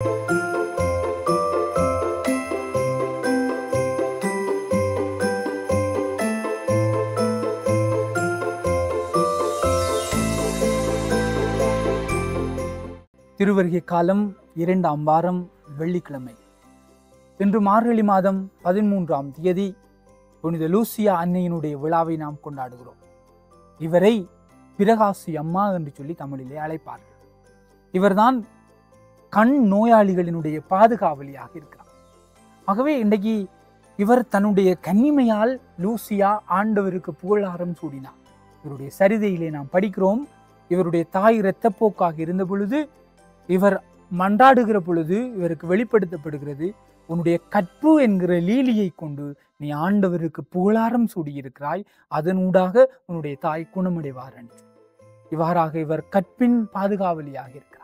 திருவருகை காலம் 2ஆம் வாரம் வெள்ளிக்கிழமை. இன்று மார்கழி மாதம் 13ஆம் தேதி புனித லூசியா அன்னையினுடைய விழாவை நாம் கொண்டாடுகிறோம். இவரை பிரகாசி அம்மா என்று சொல்லி தமிழிலே அழைப்பார்கள். இவர்தான் கண் நோயாளிகளினுடைய பாதுகாவலியாக இருக்கிறார். ஆகவே இன்றைக்கு இவர் தன்னுடைய கன்னிமையால் லூசியா ஆண்டவருக்கு புகழாரம் சூடினார். இவருடைய சரிதையிலே நாம் படிக்கிறோம், இவருடைய தாய் இரத்தப்போக்காக இருந்த பொழுது இவர் மன்றாடுகிற பொழுது இவருக்கு வெளிப்படுத்தப்படுகிறது, உன்னுடைய கற்பு என்கிற லீலியை கொண்டு நீ ஆண்டவருக்கு புகழாரம் சூடியிருக்கிறாய், அதனூடாக உன்னுடைய தாய் குணமடைவார் என்று. இவ்வாறாக இவர் கற்பின் பாதுகாவலியாக இருக்கிறார்.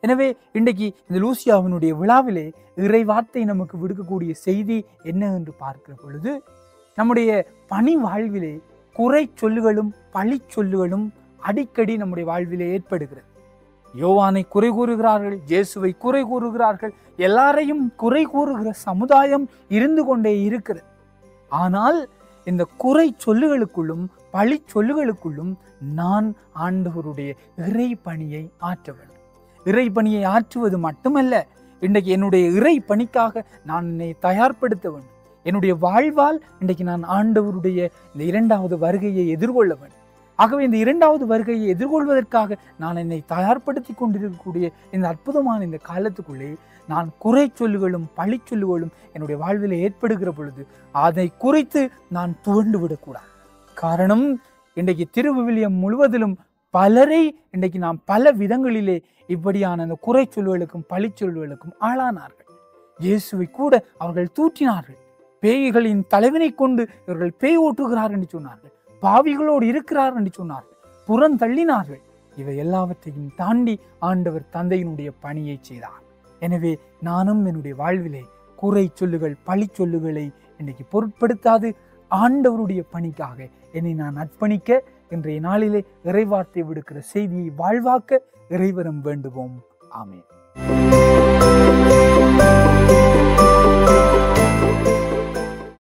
எனவே இன்றைக்கு இந்த லூசியாவினுடைய விழாவிலே இறை வார்த்தை நமக்கு விடுக்கக்கூடிய செய்தி என்ன என்று பார்க்கிற பொழுது, நம்முடைய பணி வாழ்விலே குறை சொல்லுகளும் பழி சொல்லுகளும் அடிக்கடி நம்முடைய வாழ்விலே ஏற்படுகிறது. யோவானை குறை கூறுகிறார்கள், இயேசுவை குறை கூறுகிறார்கள், எல்லாரையும் குறை கூறுகிற சமுதாயம் இருந்து கொண்டே இருக்கிறது. ஆனால் இந்த குறை சொல்லுகளுக்குள்ளும் பழி சொல்லுகளுக்குள்ளும் நான் ஆண்டவருடைய இறை பணியை ஆற்ற வேண்டும். இறை பணியை ஆற்றுவது மட்டுமல்ல, இன்றைக்கு என்னுடைய இறை பணிக்காக நான் என்னை தயார்படுத்த வேண்டும். என்னுடைய வாழ்வால் இன்றைக்கு நான் ஆண்டவருடைய இந்த 2வது வருகையை எதிர்கொள்ள வேண்டும். ஆகவே இந்த 2வது வருகையை எதிர்கொள்வதற்காக நான் என்னை தயார்படுத்தி கொண்டிருக்கக்கூடிய இந்த அற்புதமான இந்த காலத்துக்குள்ளே நான் குறை சொல்லுகளும் பழி சொல்லுகளும் என்னுடைய வாழ்வில் ஏற்படுகிற பொழுது அதை குறித்து நான் துவண்டு விடக்கூடாது. காரணம், இன்றைக்கு திருவிவிலியம் முழுவதிலும் பலரை இன்றைக்கு நாம் பல விதங்களிலே இப்படியான அந்த குறை சொல்லுகளுக்கும் பழி சொல்லுகளுக்கும் ஆளானார்கள். இயேசுவை கூட அவர்கள் தூற்றினார்கள். பேய்களின் தலைவனை கொண்டு இவர்கள் பேய் ஓட்டுகிறார்கள் என்று சொன்னார்கள். பாவிகளோடு இருக்கிறார் என்று சொன்னார்கள், புறந்தள்ளினார்கள். இவை எல்லாவற்றையும் தாண்டி ஆண்டவர் தந்தையினுடைய பணியை செய்தார். எனவே நானும் என்னுடைய வாழ்விலே குறை சொல்லுகள் பழி சொல்லுகளை இன்னைக்கு பொருட்படுத்தாது ஆண்டவருடைய பணிக்காக என்னை நான் அர்ப்பணிக்க இன்றைய நாளிலே இறைவார்த்தை விடுக்கிற செய்தியை வாழ்வாக்க இறைவரம் வேண்டுவோம். ஆமென்.